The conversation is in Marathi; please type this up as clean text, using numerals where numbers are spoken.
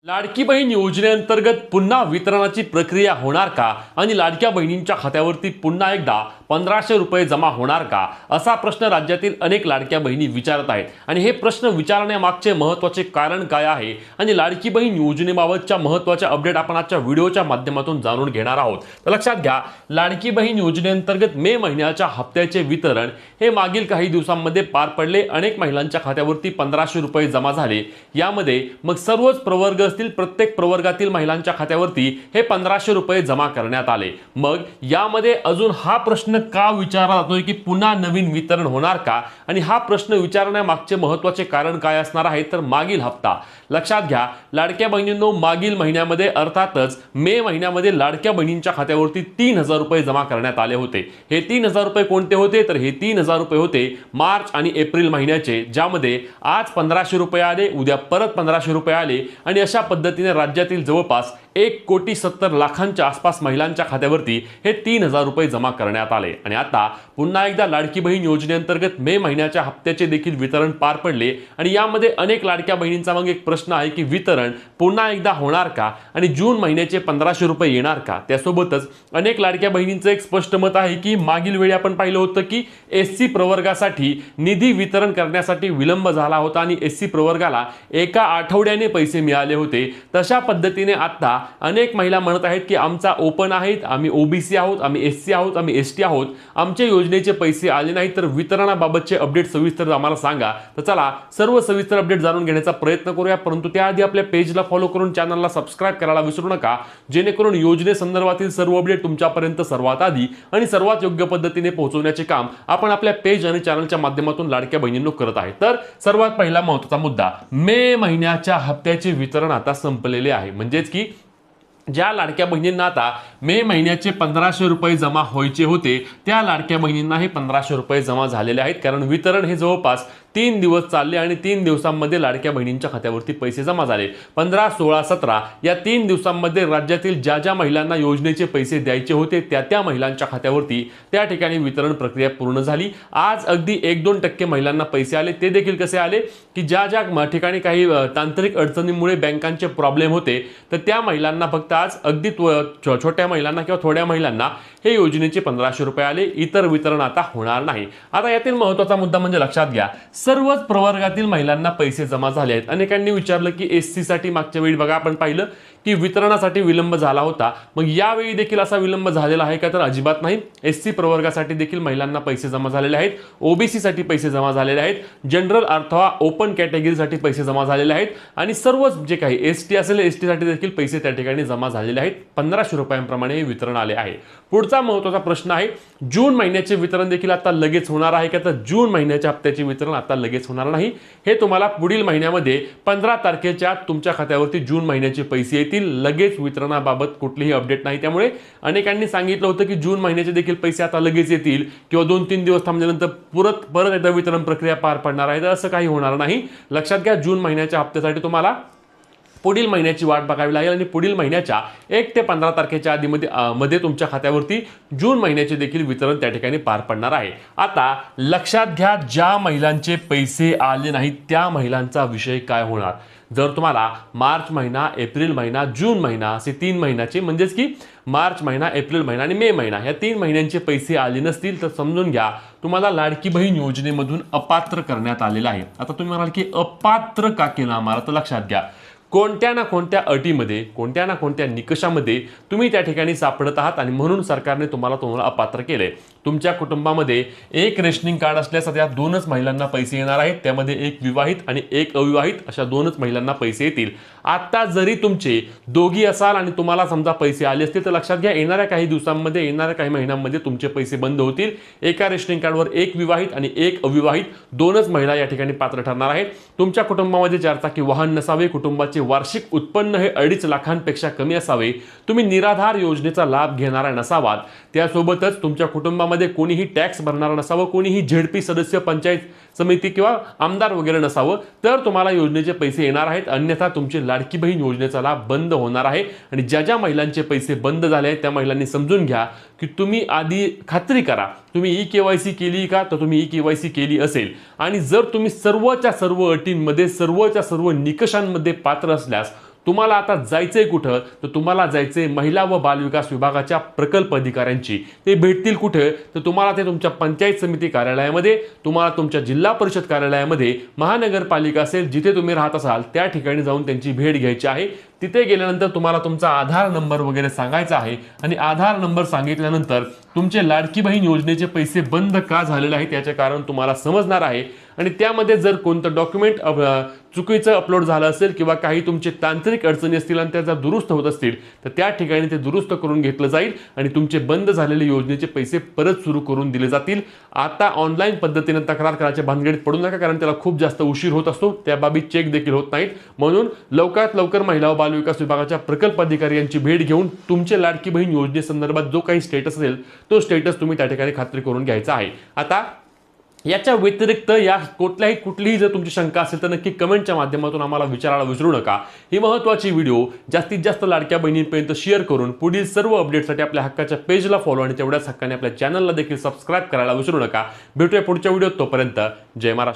लाडकी बहीण योजनेअंतर्गत पुन्हा वितरणाची प्रक्रिया होणार का आणि लाडक्या बहिणींच्या खात्यावरती पुन्हा एकदा 1500 रुपये जमा होणार का असा प्रश्न राज्यातील अनेक लाडक्या बहिणी विचारत आहेत। आणि हे प्रश्न विचारण्यामागचे महत्त्वाचे कारण काय आहे आणि लाडकी बहीण योजनेबाबतच्या महत्त्वाच्या अपडेट आपण आजच्या व्हिडिओच्या माध्यमातून जाणून घेणार आहोत। तर लक्षात घ्या, लाडकी बहीण योजनेअंतर्गत मे महिन्याच्या हप्त्याचे वितरण हे मागील काही दिवसांमध्ये पार पडले। अनेक महिलांच्या खात्यावरती 1500 रुपये जमा झाले। यामध्ये मग सर्वच प्रवर्ग प्रत्येक प्रवर्गातील महिलांच्या खात्यावरती हे 1500 रुपये जमा करण्यात आले। मग यामध्ये अजून हा प्रश्न का विचारला जातोय की पुन्हा नवीन वितरण होणार का आणि हा प्रश्न विचारण्यामागचे महत्त्वाचे कारण काय असणार आहे तर मागील हप्ता लक्षात घ्या। लाडक्या बहिणींनो, मागील महिन्यामध्ये अर्थातच मे महिन्यामध्ये लाडक्या बहिणींच्या खात्यावरती 3000 रुपये जमा करण्यात आले होते। हे 3000 रुपये कोणते होते तर हे 3000 रुपये होते मार्च आणि एप्रिल महिन्याचे, ज्यामध्ये आज 1500 रुपये आले, उद्या परत 1500 रुपये आले आणि अशा पद्धतीने राज्यातील जवळपास 1,70,00,000च्या आसपास महिलांच्या खात्यावरती हे 3000 रुपये जमा करण्यात आले। आणि आता पुन्हा एकदा लाडकी बहीण योजनेअंतर्गत मे महिन्याच्या हप्त्याचे देखील वितरण पार पडले आणि यामध्ये अनेक लाडक्या बहिणींचा मग एक प्रश्न आहे की वितरण पुन्हा एकदा होणार का आणि जून महिन्याचे 1500 रुपये येणार का। त्यासोबतच अनेक लाडक्या बहिणींचं एक स्पष्ट मत आहे की मागील वेळी आपण पाहिलं होतं की एससी प्रवर्गासाठी निधी वितरण करण्यासाठी विलंब झाला होता आणि एससी प्रवर्गाला एका आठवड्याने पैसे मिळाले होते। तशा पद्धतीने आता अनेक महिला म्हणत आहेत की आमचा ओपन आहेत, आम्ही ओबीसी आहोत, आम्ही एससी आहोत, आम्ही एसटी आहोत, आमच्या योजनेचे पैसे आले नाहीत, तर वितरणाबाबतचे अपडेट सविस्तर आम्हाला सांगा। तर चला सर्व सविस्तर अपडेट जाणून घेण्याचा प्रयत्न करूया, परंतु त्याआधी आपल्या पेजला फॉलो करून चॅनलला सबस्क्राइब करायला विसरू नका, जेणेकरून योजनेसंदर्भातील सर्व अपडेट तुमच्यापर्यंत सर्वात आधी आणि सर्वात योग्य पद्धतीने पोहोचवण्याचे काम आपण आपल्या पेज आणि चॅनलच्या माध्यमातून लाडक्या बहिणींनो करत आहे। तर सर्वात पहिला महत्त्वाचा मुद्दा, मे महिन्याच्या हप्त्याचे वितरण आता संपलेले आहे। म्हणजेच की ज्या लाडक्या बहिणींना आता मे महिन्याचे 1500 रुपये जमा व्हायचे होते त्या लाडक्या बहिणींना हे 1500 रुपये जमा झालेले आहेत, कारण वितरण हे जवळपास 3 दिवस चालले आणि 3 दिवसांमध्ये लाडक्या बहिणींच्या खात्यावरती पैसे जमा झाले। 15, 16, 17 या 3 दिवसांमध्ये राज्यातील ज्या ज्या महिलांना योजनेचे पैसे द्यायचे होते त्या महिलांच्या खात्यावरती त्या ठिकाणी वितरण प्रक्रिया पूर्ण झाली। आज अगदी 1-2% महिलांना पैसे आले, ते देखील कसे आले की ज्या ज्या ठिकाणी काही तांत्रिक अडचणींमुळे बँकांचे प्रॉब्लेम होते तर त्या महिलांना फक्त आज अगदी छोट्या महिलांना किंवा थोड्या महिलांना हे योजनेचे 1500 रुपये आले। इतर वितरण आता होणार नाही। आता यातील महत्त्वाचा मुद्दा म्हणजे लक्षात घ्या, सर्वच प्रवर्गातील महिलांना पैसे जमा झाले आहेत। अनेकांनी विचारलं की एससी साठी मागच्या वेळी बघा आपण पाहिलं की वितरणासाठी विलंब झाला होता, मग यावेळी देखील असा विलंब झालेला आहे का तर अजिबात नाही। एससी प्रवर्गासाठी देखील महिलांना पैसे जमा झालेले आहेत, ओबीसी साठी पैसे जमा झालेले आहेत, जनरल अथवा ओपन कॅटेगरीसाठी पैसे जमा झालेले आहेत आणि सर्वच जे काही एसटी असेल एसटी साठी देखील पैसे त्या ठिकाणी जमा झालेले आहेत। 1500 रुपयांप्रमाणे हे वितरण आले आहे। पुढचा महत्त्वाचा प्रश्न आहे, जून महिन्याचे वितरण देखील आता लगेच होणार आहे का तर जून महिन्याच्या हप्त्याचे वितरण आता लगेच होणार नाही। हे तुम्हाला पुढील महिन्यामध्ये 15 तारखेच्या तुमच्या खात्यावरती जून महिन्याचे पैसे येतील। लगेच वितरणाबाबत कुठलीही अपडेट नाही, त्यामुळे अनेकांनी सांगितलं होतं की जून महिन्याचे देखील पैसे आता लगेच येतील किंवा 2-3 दिवस थांबल्यानंतर परत एकदा वितरण प्रक्रिया पार पडणार आहे, तर असं काही होणार नाही। लक्षात घ्या, जून महिन्याच्या हप्त्यासाठी तुम्हाला पुढील महिन्याची वाट बघावी लागेल आणि पुढील महिन्याच्या 1 ते 15 तारखेच्या मध्ये तुमच्या खात्यावरती जून महिन्याचे देखील वितरण त्या ठिकाणी पार पडणार आहे। आता लक्षात घ्या, ज्या महिलांचे पैसे आले नाहीत त्या महिलांचा विषय काय होणार। जर तुम्हाला मार्च महिना, एप्रिल महिना, जून महिना असे 3 महिन्याचे म्हणजेच की मार्च महिना, एप्रिल महिना आणि मे महिना या 3 महिन्यांचे पैसे आले नसतील तर समजून घ्या तुम्हाला लाडकी बहीण योजनेमधून अपात्र करण्यात आलेलं आहे। आता तुम्ही म्हणाल की अपात्र का केलं आम्हाला, तर लक्षात घ्या, कोणत्या ना कोणत्या अटीमध्ये, कोणत्या ना कोणत्या निकषामध्ये तुम्ही त्या ठिकाणी सापडत आहात आणि म्हणून सरकारने तुम्हाला अपात्र केले। तुमच्या कुटुंबामध्ये एक रेशनिंग कार्ड असल्यास त्या 2च महिलांना पैसे येणार आहेत, त्यामध्ये एक विवाहित आणि एक अविवाहित अशा 2च महिलांना पैसे येतील। आता जरी तुमचे दोघी असाल आणि तुम्हाला समजा पैसे आले असतील तर लक्षात घ्या, येणाऱ्या काही दिवसांमध्ये, येणाऱ्या काही महिन्यांमध्ये तुमचे पैसे बंद होतील। एका रेशनिंग कार्डवर एक विवाहित आणि एक अविवाहित 2च महिला या ठिकाणी पात्र ठरणार आहेत। तुमच्या कुटुंबामध्ये 4 चाकी वाहन नसावे, कुटुंबाचे वार्षिक उत्पन्न हे 2.5 लाखांपेक्षा कमी असावे, तुम्ही निराधार योजनेचा लाभ घेणारा नसावात, त्यासोबतच तुमच्या कुटुंबामध्ये कोणीही टॅक्स भरणारा नसावं, कोणीही झेडपी सदस्य, पंचायत समिती किंवा आमदार वगैरे नसावं, तर तुम्हाला योजनेचे पैसे येणार आहेत। अन्यथा तुमची लाडकी बहीण योजनेचा लाभ बंद होणार आहे। आणि ज्या ज्या महिलांचे पैसे बंद झाले आहेत त्या महिलांनी समजून घ्या की तुम्ही आधी खात्री करा तुम्ही ई-केवायसी केली का, तर तुम्ही ई-केवायसी केली असेल आणि जर तुम्ही सर्वच्या सर्व अटींमध्ये, सर्वच्या सर्व निकषांमध्ये पात्र असल्यास तुम्हाला आता जायचंय कुठं, तर तुम्हाला जायचंय महिला व बालविकास विभागाच्या प्रकल्प अधिकाऱ्यांची. ते भेटतील कुठे, तर तुम्हाला ते तुमच्या पंचायत समिती कार्यालयामध्ये, तुम्हाला तुमच्या जिल्हा परिषद कार्यालयामध्ये, महानगरपालिका असेल जिथे तुम्ही राहत असाल त्या ठिकाणी जाऊन त्यांची भेट घ्यायची आहे. तिथे गेल्यानंतर तुम्हाला तुमचा आधार नंबर वगैरे सांगायचा आहे आणि आधार नंबर सांगितल्यानंतर तुमचे लाडकी बहीण योजनेचे पैसे बंद का झालेले आहेत याचे कारण तुम्हाला समजणार आहे. आणि त्यामध्ये जर कोणतं डॉक्युमेंट चुकीचं अपलोड झालं असेल किंवा काही तुमचे तांत्रिक अडचणी असतील आणि त्या जर दुरुस्त होत असतील तर त्या ठिकाणी ते दुरुस्त करून घेतलं जाईल आणि तुमचे बंद झालेले योजनेचे पैसे परत सुरू करून दिले जातील. आता ऑनलाईन पद्धतीने तक्रार करायच्या भानगडीत पडू नका, कारण त्याला खूप जास्त उशीर होत असतो, त्या बाबी चेक देखील होत नाहीत. म्हणून लवकरात लवकर महिला व बालविकास विभागाच्या प्रकल्प अधिकारी यांची भेट घेऊन तुमचे लाडकी बहीण योजनेसंदर्भात जो काही स्टेटस असेल तो स्टेटस तुम्ही त्या ठिकाणी खात्री करून घ्यायचा आहे. आता याच्या व्यतिरिक्त या कुठलीही जर तुमची शंका असेल तर नक्की कमेंटच्या माध्यमातून आम्हाला विचारायला विसरू नका. ही महत्त्वाची व्हिडिओ जास्तीत जास्त लाडक्या बहिणींपर्यंत शेअर करून पुढील सर्व अपडेटसाठी आपल्या हक्काच्या पेजला फॉलो आणि तेवढ्याच हक्काने आपल्या चॅनलला देखील सबस्क्राईब करायला विसरू नका. भेटूया पुढच्या व्हिडिओत. तोपर्यंत जय महाराष्ट्र.